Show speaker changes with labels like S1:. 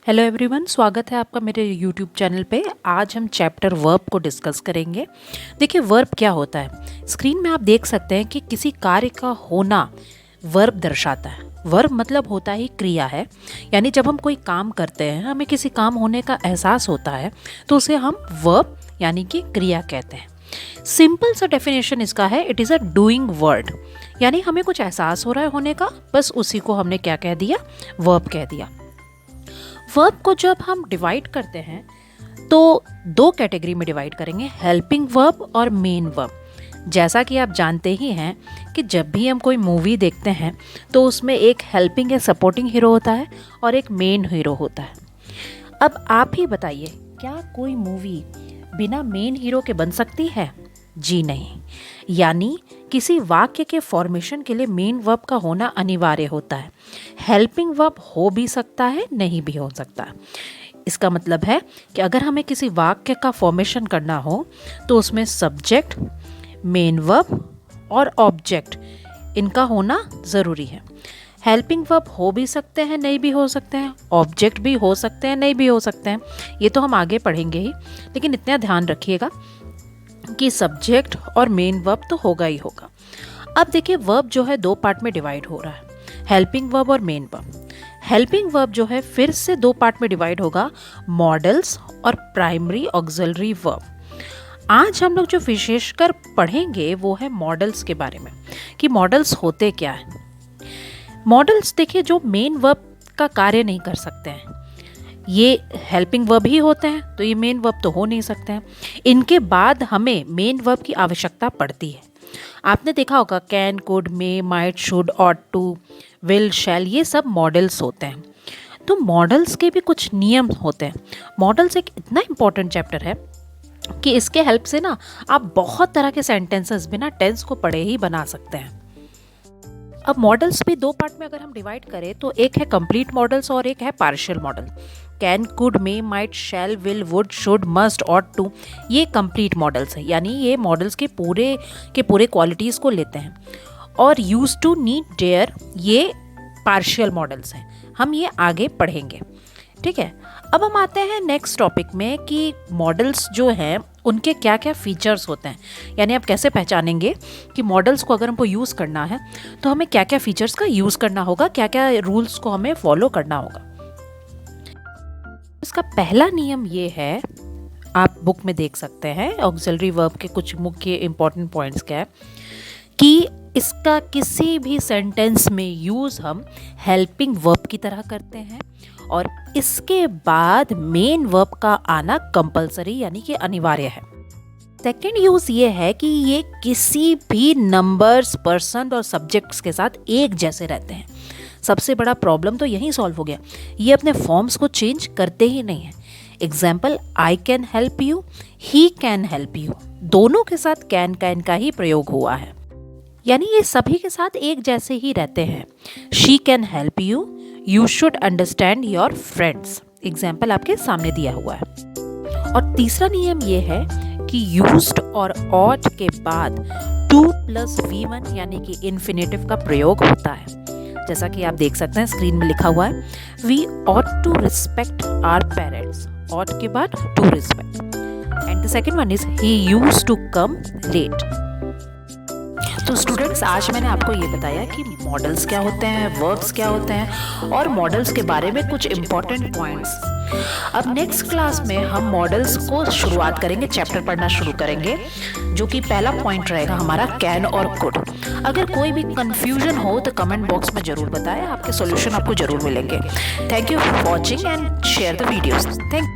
S1: Hello everyone, स्वागत है आपका मेरे यूट्यूब चैनल पे। आज हम चैप्टर वर्ब को डिस्कस करेंगे। देखिए, वर्ब क्या होता है। स्क्रीन में आप देख सकते हैं कि किसी कार्य का होना वर्ब दर्शाता है। वर्ब मतलब होता ही क्रिया है, यानी जब हम कोई काम करते हैं, हमें किसी काम होने का एहसास होता है तो उसे हम वर्ब यानी कि क्रिया कहते हैं। सिंपल सा डेफिनेशन इसका है, it is a doing word, यानी हमें कुछ एहसास हो रहा है होने का, बस उसी को हमने क्या कह दिया, वर्ब कह दिया। वर्ब को जब हम डिवाइड करते हैं तो दो कैटेगरी में डिवाइड करेंगे, हेल्पिंग वर्ब और मेन वर्ब। जैसा कि आप जानते ही हैं कि जब भी हम कोई मूवी देखते हैं तो उसमें एक हेल्पिंग या सपोर्टिंग हीरो होता है और एक मेन हीरो होता है। अब आप ही बताइए, क्या कोई मूवी बिना मेन हीरो के बन सकती है? जी नहीं। यानी किसी वाक्य के फॉर्मेशन के लिए मेन वर्ब का होना अनिवार्य होता है। हेल्पिंग वर्ब हो भी सकता है, नहीं भी हो सकता। इसका मतलब है कि अगर हमें किसी वाक्य का फॉर्मेशन करना हो तो उसमें सब्जेक्ट, मेन वर्ब और ऑब्जेक्ट, इनका होना ज़रूरी है। हेल्पिंग वर्ब हो भी सकते हैं, नहीं भी हो सकते हैं, ऑब्जेक्ट भी हो सकते हैं, नहीं भी हो सकते हैं। ये तो हम आगे पढ़ेंगे ही, लेकिन इतना ध्यान रखिएगा कि सब्जेक्ट और मेन वर्ब तो होगा ही होगा। अब देखिए, वर्ब जो है दो पार्ट में डिवाइड हो रहा है, हेल्पिंग वर्ब और मेन वर्ब। हेल्पिंग वर्ब जो है फिर से दो पार्ट में डिवाइड होगा, मॉडल्स और प्राइमरी ऑक्सिलरी वर्ब। आज हम लोग जो विशेषकर पढ़ेंगे वो है मॉडल्स के बारे में, कि मॉडल्स होते क्या है। मॉडल्स देखिए, जो मेन वर्ब का कार्य नहीं कर सकते हैं, ये हेल्पिंग वर्ब ही होते हैं, तो ये मेन वर्ब तो हो नहीं सकते हैं। इनके बाद हमें मेन वर्ब की आवश्यकता पड़ती है। आपने देखा होगा, can, could, may, might, should, ought to, will, shall, ये सब मॉडल्स होते हैं। तो मॉडल्स के भी कुछ नियम होते हैं। मॉडल्स एक इतना इम्पोर्टेंट चैप्टर है कि इसके हेल्प से ना आप बहुत तरह के सेंटेंसेस बिना टेंस को पढ़े ही बना सकते हैं। अब मॉडल्स भी दो पार्ट में अगर हम डिवाइड करें तो एक है कंप्लीट मॉडल्स और एक है partial modal. Can, could, may, might, shall, will, would, should, must, ought to, ये कंप्लीट मॉडल्स है, यानी ये मॉडल्स के पूरे क्वालिटीज़ को लेते हैं। और यूज टू, नीड, डेयर, ये पार्शियल मॉडल्स हैं। हम ये आगे पढ़ेंगे, ठीक है। अब हम आते हैं नेक्स्ट टॉपिक में कि मॉडल्स जो हैं उनके क्या क्या फीचर्स होते हैं, यानी आप कैसे पहचानेंगे कि मॉडल्स को अगर हमको यूज़ करना है तो हमें क्या क्या फीचर्स का यूज़ करना होगा, क्या क्या रूल्स को हमें फॉलो करना होगा। इसका पहला नियम ये है, आप बुक में देख सकते हैं, ऑक्सिलरी वर्ब के कुछ मुख्य इंपॉर्टेंट पॉइंट्स क्या है, कि इसका किसी भी सेंटेंस में यूज़ हम हेल्पिंग वर्ब की तरह करते हैं और इसके बाद मेन वर्ब का आना कंपलसरी यानी कि अनिवार्य है। सेकेंड यूज़ ये है कि ये किसी भी नंबर्स, पर्सन और सब्जेक्ट्स के साथ एक जैसे रहते हैं। सबसे बड़ा प्रॉब्लम तो यहीं सॉल्व हो गया, ये अपने फॉर्म्स को चेंज करते ही नहीं है। Example, I can help you, he can help you, दोनों के साथ कैन का ही प्रयोग हुआ है, यानी ये सभी के साथ एक जैसे ही रहते हैं। She can help you, you should understand your friends, example आपके सामने दिया हुआ है। और तीसरा नियम ये है कि यूज्ड और ऑट के बाद 2 + V1 यानी कि इन्फिनेटिव का प्रयोग होता है। जैसा कि आप देख सकते हैं स्क्रीन में लिखा हुआ है, we ought to respect our parents, ought के बाद to respect, and the second one is he used to come late. तो स्टूडेंट्स, आज मैंने आपको ये बताया कि मॉडल्स क्या होते हैं, वर्ब्स क्या होते हैं और मॉडल्स के बारे में कुछ इंपॉर्टेंट पॉइंट्स। अब नेक्स्ट क्लास में हम मॉडल्स को शुरुआत करेंगे, चैप्टर पढ़ना शुरू करेंगे, जो कि पहला पॉइंट रहेगा हमारा कैन और कुड। अगर कोई भी कंफ्यूजन हो तो कमेंट बॉक्स में ज़रूर बताएं, आपके सॉल्यूशन आपको ज़रूर मिलेंगे। Thank you for watching and share the videos. Thank